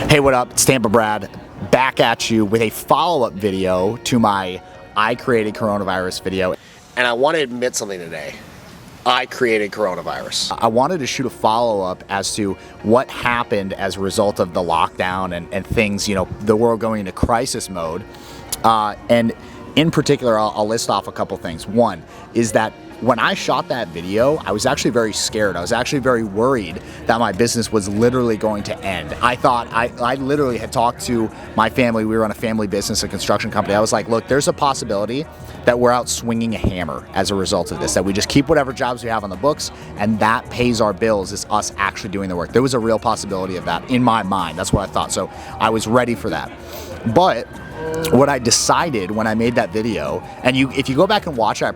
Hey, what up? It's Tampa Brad back at you with a follow-up video to my I created coronavirus video. And I want to admit something today. I created coronavirus. I wanted to shoot a follow-up as to what happened as a result of the lockdown and things, you know, the world going into crisis mode. And in particular, I'll list off a couple things. One is that when I shot that video, I was actually very scared. I was actually very worried that my business was literally going to end. I thought, I literally had talked to my family. We were on a family business, a construction company. I was like, look, there's a possibility that we're out swinging a hammer as a result of this, that we just keep whatever jobs we have on the books and that pays our bills, is us actually doing the work. There was a real possibility of that in my mind. That's what I thought. So I was ready for that. But what I decided when I made that video, and if you go back and watch it,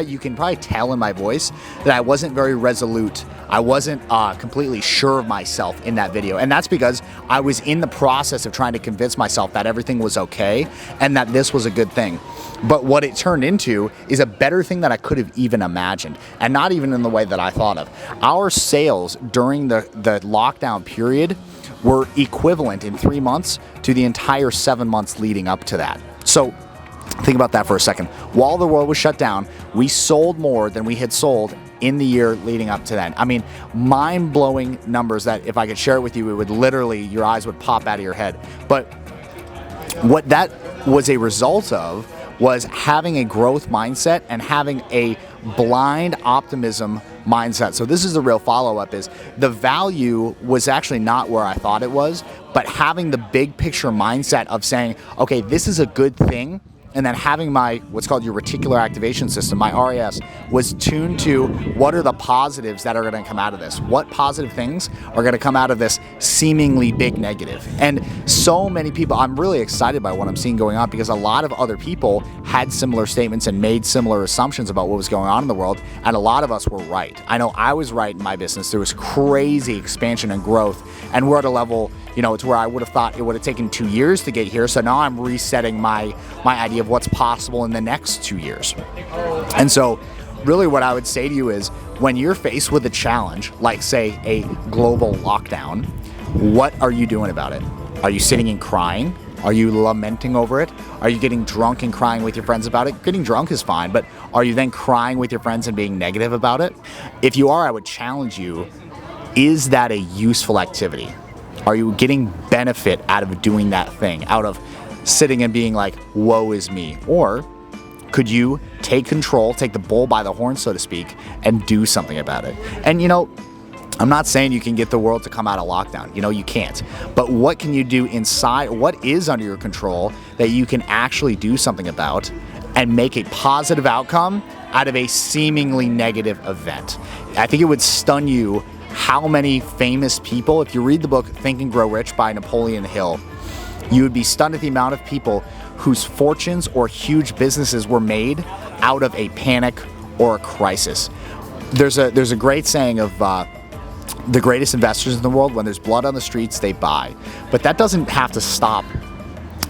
you can probably tell in my voice that I wasn't very resolute. I wasn't completely sure of myself in that video. And that's because I was in the process of trying to convince myself that everything was okay and that this was a good thing. But what it turned into is a better thing that I could have even imagined, and not even in the way that I thought of. Our sales during the lockdown period were equivalent in 3 months to the entire 7 months leading up to that. So think about that for a second. While the world was shut down, we sold more than we had sold in the year leading up to that. I mean, mind-blowing numbers that if I could share it with you, it would literally, your eyes would pop out of your head. But what that was a result of was having a growth mindset and having a blind optimism mindset. So this is the real follow-up, is the value was actually not where I thought it was, but having the big picture mindset of saying, okay, this is a good thing. And then having my, what's called your reticular activation system, my RAS, was tuned to what are the positives that are going to come out of this? What positive things are going to come out of this seemingly big negative? And so many people, I'm really excited by what I'm seeing going on, because a lot of other people had similar statements and made similar assumptions about what was going on in the world. And a lot of us were right. I know I was right in my business. There was crazy expansion and growth. And we're at a level, you know, it's where I would have thought it would have taken 2 years to get here. So now I'm resetting my idea of what's possible in the next 2 years. And so really what I would say to you is, when you're faced with a challenge, like say a global lockdown, what are you doing about it? Are you sitting and crying? Are you lamenting over it? Are you getting drunk and crying with your friends about it? Getting drunk is fine, but are you then crying with your friends and being negative about it? If you are, I would challenge you, is that a useful activity? Are you getting benefit out of doing that thing, out of sitting and being like, woe is me? Or could you take control, take the bull by the horn, so to speak, and do something about it? And you know, I'm not saying you can get the world to come out of lockdown. You know, you can't. But what can you do inside? What is under your control that you can actually do something about and make a positive outcome out of a seemingly negative event? I think it would stun you how many famous people, if you read the book Think and Grow Rich by Napoleon Hill, you would be stunned at the amount of people whose fortunes or huge businesses were made out of a panic or a crisis. There's a great saying of the greatest investors in the world, when there's blood on the streets, they buy. But that doesn't have to stop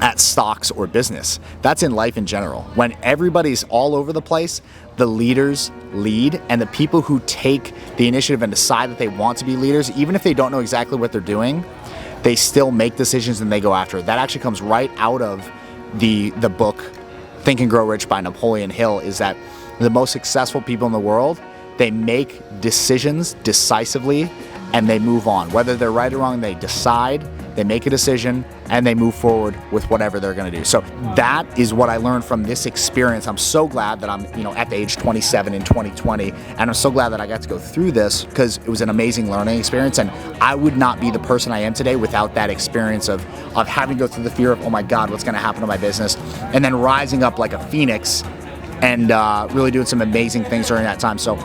at stocks or business. That's in life in general. When everybody's all over the place, the leaders lead, and the people who take the initiative and decide that they want to be leaders, even if they don't know exactly what they're doing, they still make decisions and they go after it. That actually comes right out of the book Think and Grow Rich by Napoleon Hill, is that the most successful people in the world, they make decisions decisively and they move on. Whether they're right or wrong, they decide, they make a decision, and they move forward with whatever they're gonna do. So that is what I learned from this experience. I'm so glad that I'm, you know, at the age 27 in 2020, and I'm so glad that I got to go through this, because it was an amazing learning experience, and I would not be the person I am today without that experience of having to go through the fear of, oh my God, what's gonna happen to my business, and then rising up like a phoenix and really doing some amazing things during that time. So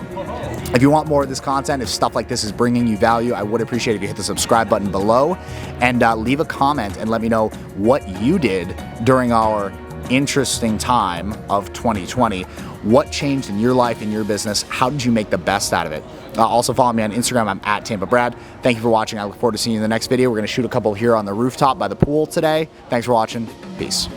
if you want more of this content, if stuff like this is bringing you value, I would appreciate it if you hit the subscribe button below and leave a comment and let me know what you did during our interesting time of 2020. What changed in your life, in your business? How did you make the best out of it? Also follow me on Instagram. I'm at Tampa Brad. Thank you for watching. I look forward to seeing you in the next video. We're going to shoot a couple here on the rooftop by the pool today. Thanks for watching. Peace.